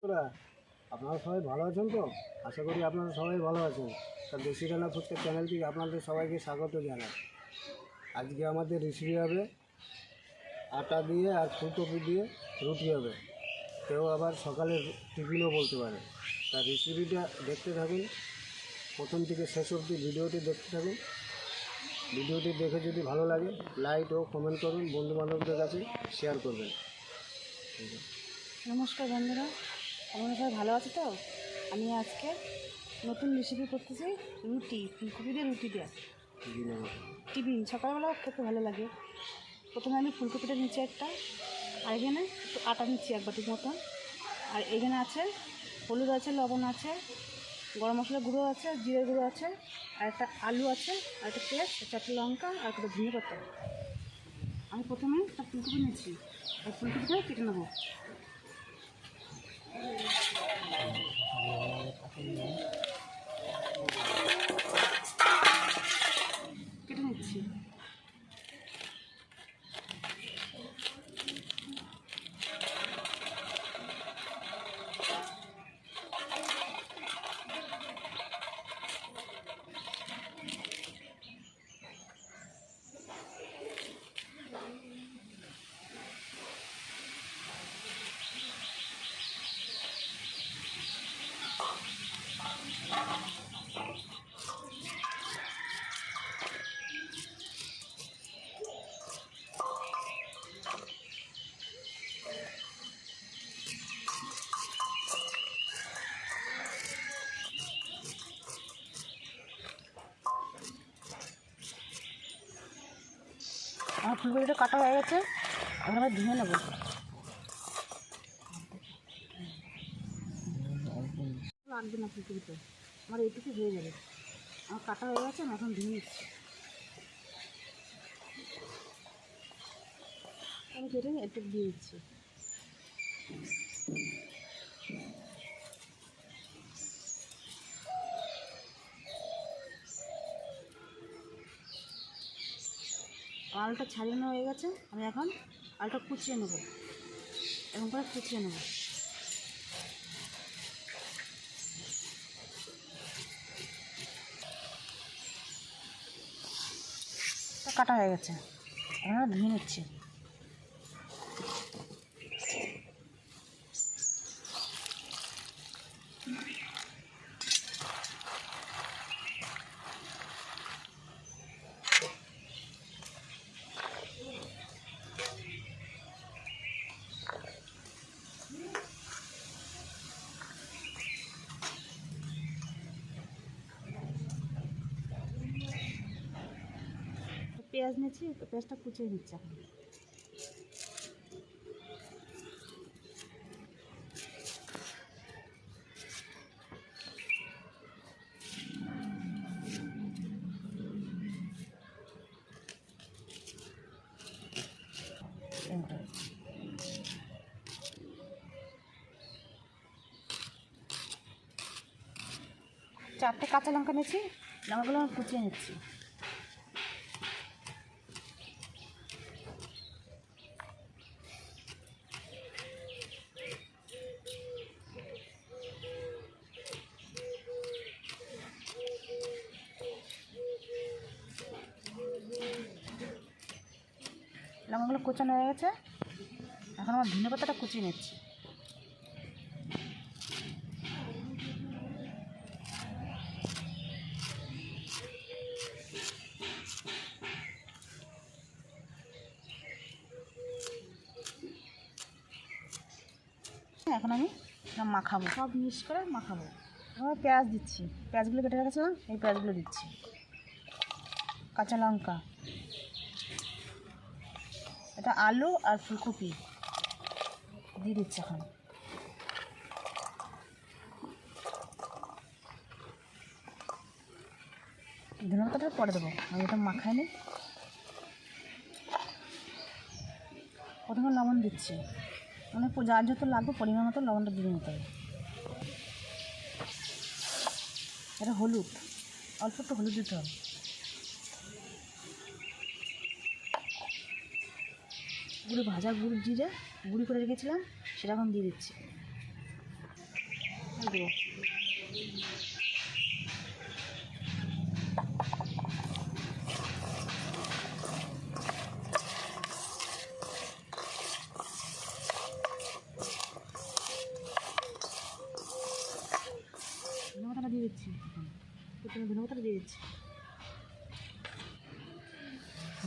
বন্ধুরা, আপনারা সবাই ভালো আছেন তো? আশা করি আপনারা সবাই ভালো আছেন। তা দেশি রান্না ফুচকা চ্যানেল থেকে আপনাদের সবাইকে স্বাগত জানাই। আজকে আমাদের রেসিপি হবে আটা দিয়ে আর ফুলকপি দিয়ে রুটি হবে। কেউ আবার সকালে টিফিনও বলতে পারে। তার রেসিপিটা দেখতে থাকুন, প্রথম থেকে শেষ অবধি ভিডিওটি দেখতে থাকুন। ভিডিওটি দেখে যদি ভালো লাগে লাইক ও কমেন্ট করুন, বন্ধুবান্ধবদের কাছে শেয়ার করবেন। নমস্কার বন্ধুরা, আপনারা সবাই ভালো আছে তো? আমি আজকে নতুন রেসিপি করতেছি, রুটি, ফুলকপি দিয়ে রুটি দেওয়া টিফিন সকালবেলা খেতে ভালো লাগে। প্রথমে আমি ফুলকপিটা নিচ্ছি একটা, আর এখানে একটু আটা নিচ্ছি এক বাটির মতন, আর এখানে আছে হলুদ আছে, লবণ আছে, গরম মশলা গুঁড়ো আছে, জিরে গুঁড়ো আছে, আর একটা আলু আছে, আর একটা পেঁয়াজ, চারটে লঙ্কা, আর একটা ধনে পাতা। আমি প্রথমে একটা ফুলকপি নিচ্ছি, আর ফুলকপিটা কেটে নেবো। কেটে নিচ্ছি। আমার ফুলকপিটা কাটা হয়ে গেছে, এখন আমি ধুয়ে নেবো। লাগবে না ফুলকপিটা, আমার এইটুকু হয়ে যাবে। আমার কাটা হয়ে গেছে, আমি এখন ধুয়ে নিচ্ছি। আমি কেটে একটু দিয়ে দিচ্ছি। আলুটা ছাড়ানো হয়ে গেছে, আমি এখন আলুটা কুচিয়ে নেবো, এরকম করে কুচিয়ে নেবো। কাটা হয়ে গেছে, এখন ধুয়ে নিচ্ছি। পেঁয়াজ নিচ্ছি, তো পেঁয়াজটা কুচিয়ে নিচ্ছি এখন। চারটে কাঁচা লঙ্কা নিচ্ছি, লঙ্কাগুলো আমি কুচিয়ে নিচ্ছি। লঙ্কাগুলো কুচানো হয়ে গেছে, এখন আমার ধনে পাতাটা কুচিয়ে নিচ্ছি। এখন আমি মাখাবো, সব মিক্স করে মাখাবো। আমি পেঁয়াজ দিচ্ছি, পেঁয়াজগুলো কেটে রেখেছিলাম, এই পেঁয়াজগুলো দিচ্ছি। কাঁচা লঙ্কা, এটা আলু আর ফুলকপি দিয়ে দিচ্ছি এখন। ধনে পাতাটা পরে দেবো, আমি এটা মাখাই নিই। প্রথমে লবণ দিচ্ছি, মানে যার যত লাগবে পরিমাণ মতো লবণটা দিয়ে নিতে হবে। এটা হলুদ, অল্প একটু হলুদ দিতে হবে। ভাজা জিরে গুঁড়ি করে রেখেছিলাম, সেটা এখন দিয়ে দিচ্ছি। দেবো। ধনেপাতাটা দিয়ে দিচ্ছি, প্রথমে ধনেপাতাটা দিয়ে দিচ্ছি।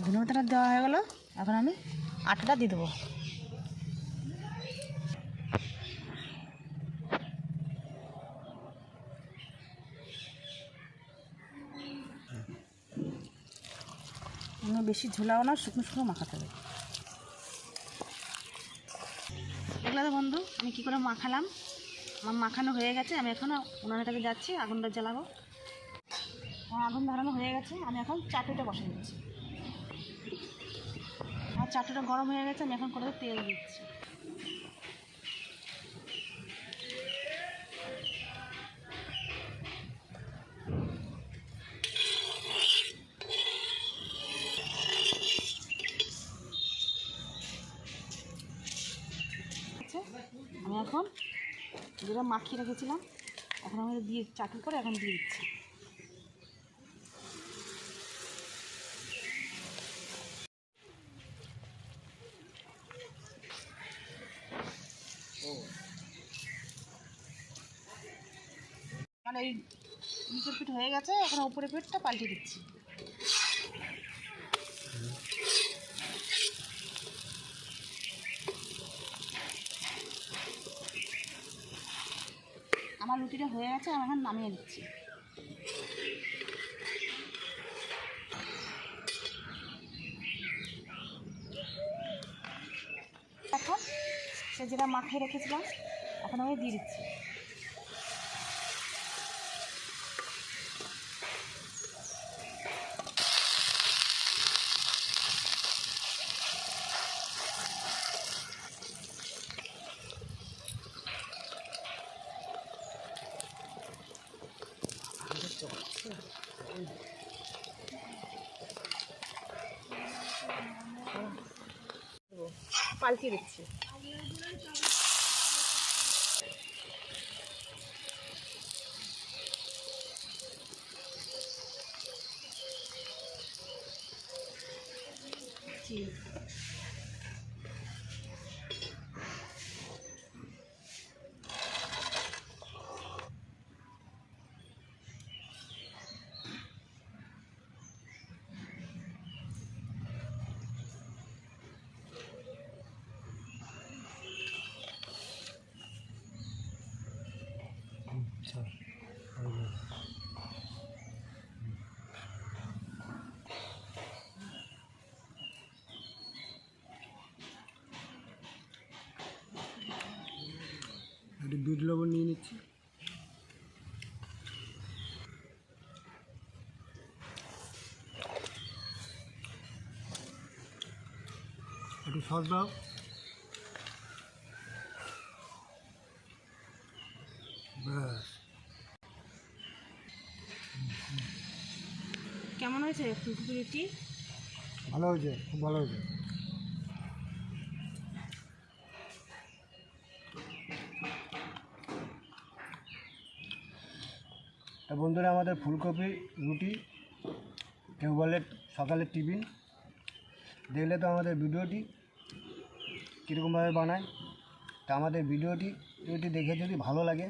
ধনেপাতাটা দেওয়া হয়ে গেল, এখন আমি আটাটা দিয়ে দেবো। বেশি ঝোলাও না, শুকনো শুকনো মাখাতে হবে। এগুলো তো বন্ধু আমি কী করে মাখালাম, আমার মাখানো হয়ে গেছে। আমি এখন উনানের কাছে যাচ্ছি, আগুনটা জ্বালাবো। আমার আগুন ধরানো হয়ে গেছে, আমি এখন চাটুটা বসে দিচ্ছি। আর চাটুটা গরম হয়ে গেছে, আমি এখন কড়াইতে তেল দিচ্ছি। আমি এখন যেটা মাখিয়ে রেখেছিলাম, এখন আমি দিয়ে চাটু করে এখন দিয়ে দিচ্ছি। মানে এই নিচের পিঠ হয়ে গেছে, এখন উপরে পিঠটা পাল্টে দিচ্ছি। আমার রুটিটা হয়ে গেছে, আমি এখন নামিয়ে দিচ্ছি। এখন সে যেটা মাখিয়ে রেখেছিলাম, এখন আমি দিয়ে দিচ্ছি। পাল্টে দিচ্ছি। একটু বিট লবণ নিয়ে নিচ্ছি। একটু সস দাও। ব্যাস। কেমন হয়েছে ফুলকপি রুটি? ভালো হয়েছে, খুব ভালো হয়েছে। তা বন্ধুরা, আমাদের ফুলকপি রুটি, কেউ বলে সকালের টিফিন, দেখলে তো আমাদের ভিডিওটি কীরকমভাবে বানায়। তা আমাদের ভিডিওটি দেখে যদি ভালো লাগে,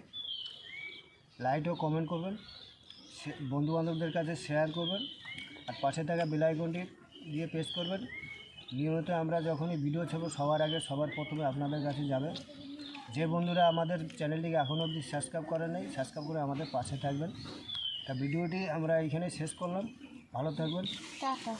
লাইক ও কমেন্ট করবেন, বন্ধুবান্ধবদের কাছে শেয়ার করবেন, আর পাশে থাকা বেল আইকনটি দিয়ে প্রেস করবেন। নিয়মিত আমরা যখনই ভিডিও ছাড়ব সবার আগে সবার প্রথমে আপনাদের কাছে যাবে। যে বন্ধুরা আমাদের চ্যানেলটিকে এখনও অবধি সাবস্ক্রাইব করেন নাই, সাবস্ক্রাইব করে আমাদের পাশে থাকবেন। তা ভিডিওটি আমরা এইখানে শেষ করলাম। ভালো থাকবেন। টাটা।